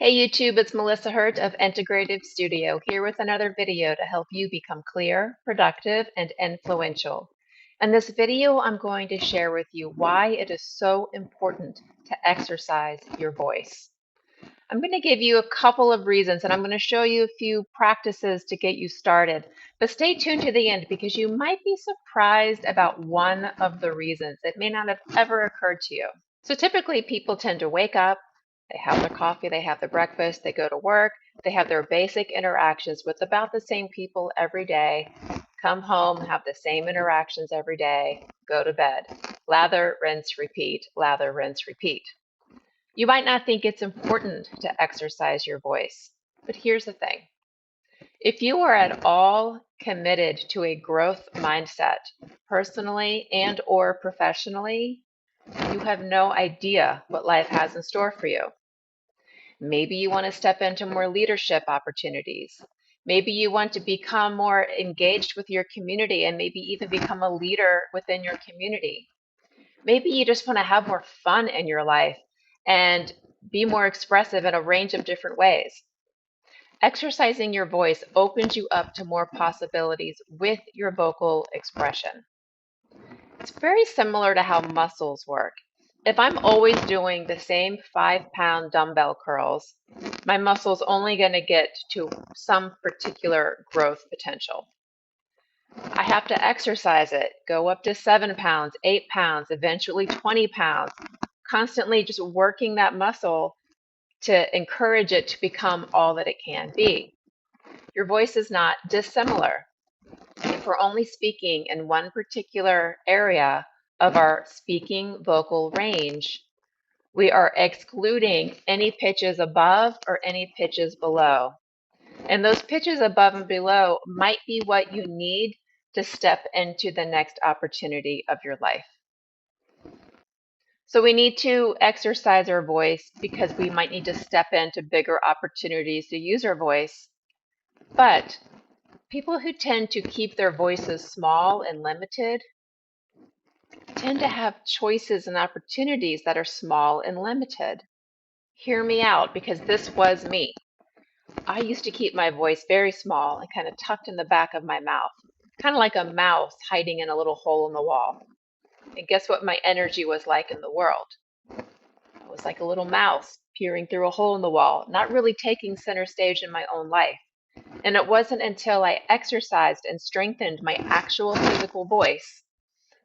Hey YouTube, it's Melissa Hurt of Integrative Studio here with another video to help you become clear, productive, and influential. In this video, I'm going to share with you why it is so important to exercise your voice. I'm going to give you a couple of reasons and I'm going to show you a few practices to get you started. But stay tuned to the end because you might be surprised about one of the reasons. It may not have ever occurred to you. So typically people tend to wake up, they have their coffee, they have their breakfast, they go to work, they have their basic interactions with about the same people every day, come home, have the same interactions every day, go to bed. Lather, rinse, repeat, lather, rinse, repeat. You might not think it's important to exercise your voice, but here's the thing. If you are at all committed to a growth mindset, personally and or professionally, you have no idea what life has in store for you. Maybe you want to step into more leadership opportunities. Maybe you want to become more engaged with your community and maybe even become a leader within your community. Maybe you just want to have more fun in your life and be more expressive in a range of different ways. Exercising your voice opens you up to more possibilities with your vocal expression. It's very similar to how muscles work. If I'm always doing the same 5-pound dumbbell curls, my muscle's only going to get to some particular growth potential. I have to exercise it, go up to 7 pounds, 8 pounds, eventually 20 pounds, constantly just working that muscle to encourage it to become all that it can be. Your voice is not dissimilar. If we're only speaking in one particular area of our speaking vocal range, we are excluding any pitches above or any pitches below. And those pitches above and below might be what you need to step into the next opportunity of your life. So we need to exercise our voice because we might need to step into bigger opportunities to use our voice. But people who tend to keep their voices small and limited tend to have choices and opportunities that are small and limited. Hear me out because this was me. I used to keep my voice very small and kind of tucked in the back of my mouth, kind of like a mouse hiding in a little hole in the wall. And guess what my energy was like in the world? I was like a little mouse peering through a hole in the wall, not really taking center stage in my own life. And it wasn't until I exercised and strengthened my actual physical voice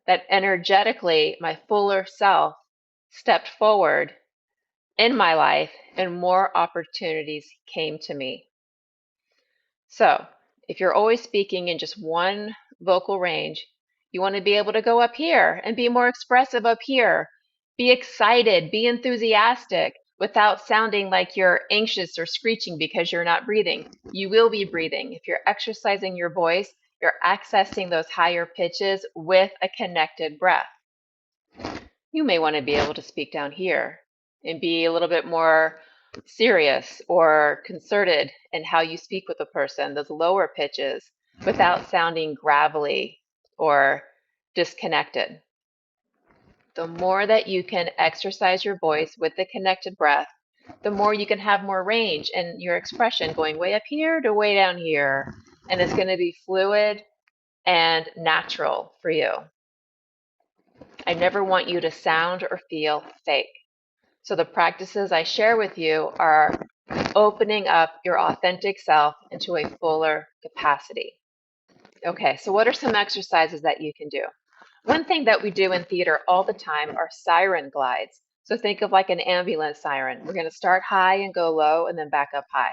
that energetically my fuller self stepped forward in my life and more opportunities came to me. So, if you're always speaking in just one vocal range, you want to be able to go up here and be more expressive up here. Be excited, be enthusiastic without sounding like you're anxious or screeching because you're not breathing. You will be breathing. If you're exercising your voice, you're accessing those higher pitches with a connected breath. You may want to be able to speak down here and be a little bit more serious or concerted in how you speak with a person, those lower pitches, without sounding gravelly or disconnected. The more that you can exercise your voice with the connected breath, the more you can have more range in your expression going way up here to way down here. And it's going to be fluid and natural for you. I never want you to sound or feel fake. So the practices I share with you are opening up your authentic self into a fuller capacity. Okay, so what are some exercises that you can do? One thing that we do in theater all the time are siren glides. So think of like an ambulance siren. We're going to start high and go low and then back up high.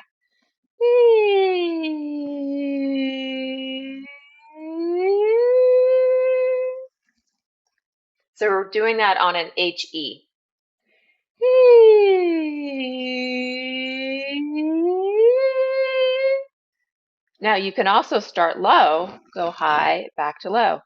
So we're doing that on an HE. Now you can also start low, go high, back to low.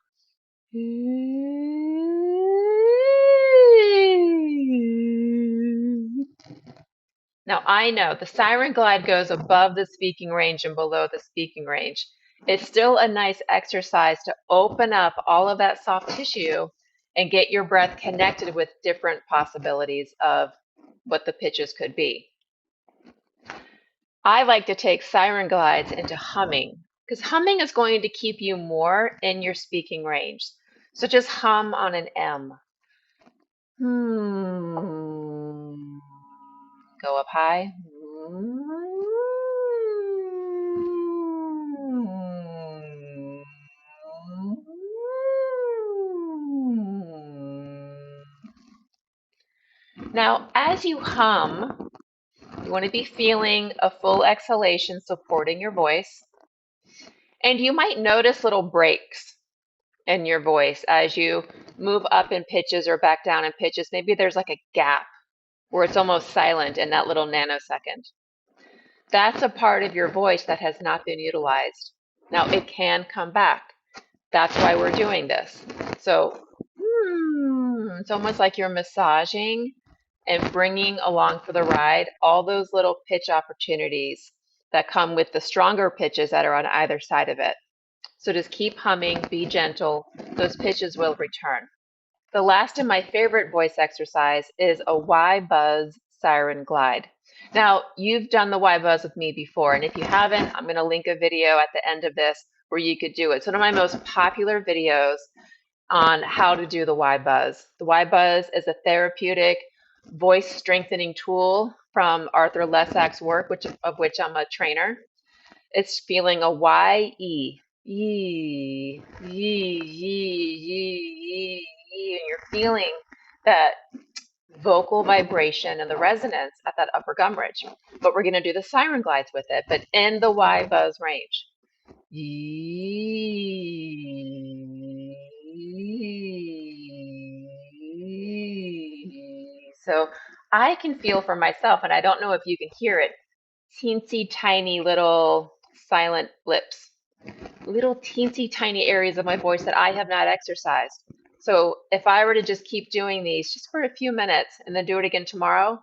Now I know the siren glide goes above the speaking range and below the speaking range. It's still a nice exercise to open up all of that soft tissue and get your breath connected with different possibilities of what the pitches could be. I like to take Siren Glides into humming because humming is going to keep you more in your speaking range. So just hum on an M. Hmm. Go up high. Now, as you hum, you want to be feeling a full exhalation supporting your voice. And you might notice little breaks in your voice as you move up in pitches or back down in pitches. Maybe there's like a gap where it's almost silent in that little nanosecond. That's a part of your voice that has not been utilized. Now it can come back. That's why we're doing this. So it's almost like you're massaging and bringing along for the ride all those little pitch opportunities that come with the stronger pitches that are on either side of it. So just keep humming, be gentle. Those pitches will return. The last and my favorite voice exercise is a Y buzz siren glide. Now, you've done the Y buzz with me before, and if you haven't, I'm going to link a video at the end of this where you could do it. It's one of my most popular videos on how to do the Y buzz. The Y buzz is a therapeutic voice strengthening tool from Arthur Lessak's work, of which I'm a trainer. It's feeling a Y E. Yee, yee, yee, yee, yee, and you're feeling that vocal vibration and the resonance at that upper gum ridge. But we're going to do the siren glides with it, but in the Y buzz range. Yee. So I can feel for myself, and I don't know if you can hear it, teensy tiny little silent blips, little teensy tiny areas of my voice that I have not exercised. So if I were to just keep doing these just for a few minutes and then do it again tomorrow,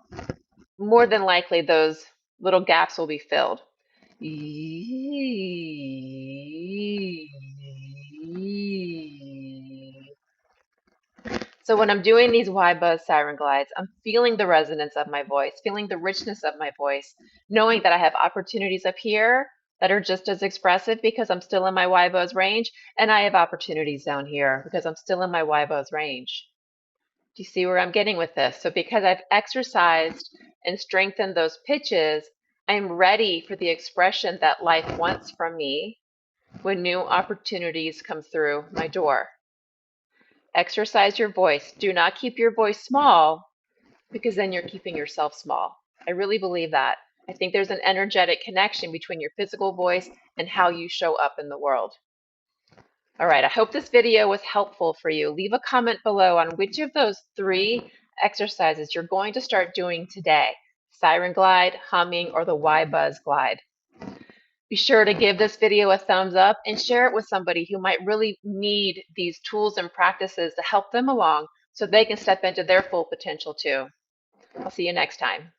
more than likely those little gaps will be filled. So when I'm doing these Y buzz siren glides, I'm feeling the resonance of my voice, feeling the richness of my voice, knowing that I have opportunities up here that are just as expressive because I'm still in my Y buzz range, and I have opportunities down here because I'm still in my Y buzz range. Do you see where I'm getting with this? So because I've exercised and strengthened those pitches, I'm ready for the expression that life wants from me when new opportunities come through my door. Exercise your voice. Do not keep your voice small because then you're keeping yourself small. I really believe that. I think there's an energetic connection between your physical voice and how you show up in the world. All right, I hope this video was helpful for you. Leave a comment below on which of those 3 exercises you're going to start doing today. Siren glide, humming, or the Y buzz glide. Be sure to give this video a thumbs up and share it with somebody who might really need these tools and practices to help them along so they can step into their full potential too. I'll see you next time.